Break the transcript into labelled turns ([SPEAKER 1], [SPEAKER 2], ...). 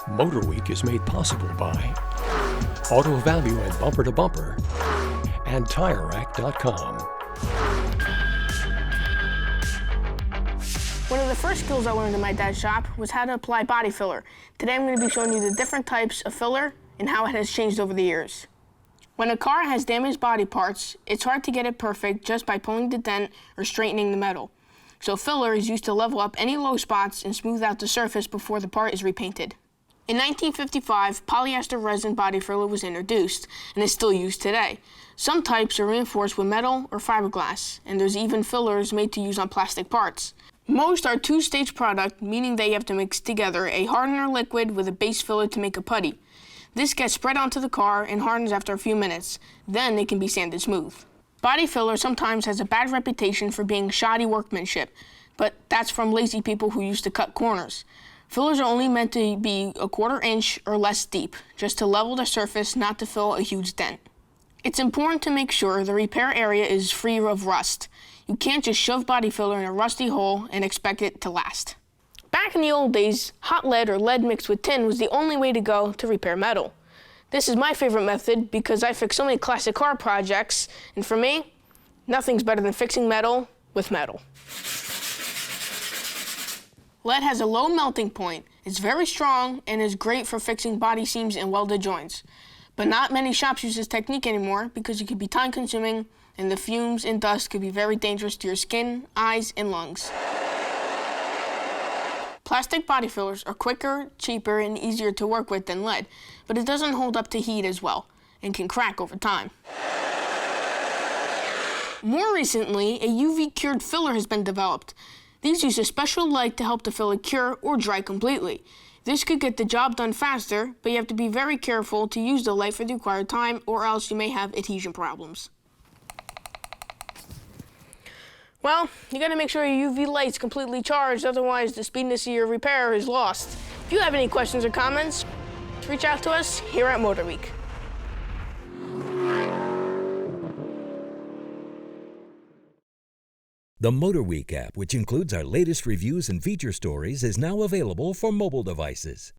[SPEAKER 1] MotorWeek is made possible by Auto Value and Bumper to Bumper and TireRack.com.
[SPEAKER 2] One of the first skills I learned in my dad's shop was how to apply body filler. Today I'm going to be showing you the different types of filler and how it has changed over the years. When a car has damaged body parts, it's hard to get it perfect just by pulling the dent or straightening the metal. So filler is used to level up any low spots and smooth out the surface before the part is repainted. In 1955, polyester resin body filler was introduced and is still used today. Some types are reinforced with metal or fiberglass, and there's even fillers made to use on plastic parts. Most are two-stage product, meaning that you have to mix together a hardener liquid with a base filler to make a putty. This gets spread onto the car and hardens after a few minutes. Then it can be sanded smooth. Body filler sometimes has a bad reputation for being shoddy workmanship, but that's from lazy people who used to cut corners. Fillers are only meant to be a 1/4 inch or less deep, just to level the surface, not to fill a huge dent. It's important to make sure the repair area is free of rust. You can't just shove body filler in a rusty hole and expect it to last. Back in the old days, hot lead or lead mixed with tin was the only way to go to repair metal. This is my favorite method because I fix so many classic car projects, and for me, nothing's better than fixing metal with metal. Lead has a low melting point, it's very strong, and is great for fixing body seams and welded joints. But not many shops use this technique anymore because it can be time-consuming, and the fumes and dust could be very dangerous to your skin, eyes, and lungs. Plastic body fillers are quicker, cheaper, and easier to work with than lead, but it doesn't hold up to heat as well, and can crack over time. More recently, a UV-cured filler has been developed. These use a special light to help the filler cure or dry completely. This could get the job done faster, but you have to be very careful to use the light for the required time, or else you may have adhesion problems. Well, you gotta make sure your UV light's completely charged, otherwise the speediness of your repair is lost. If you have any questions or comments, reach out to us here at MotorWeek.
[SPEAKER 3] The MotorWeek app, which includes our latest reviews and feature stories, is now available for mobile devices.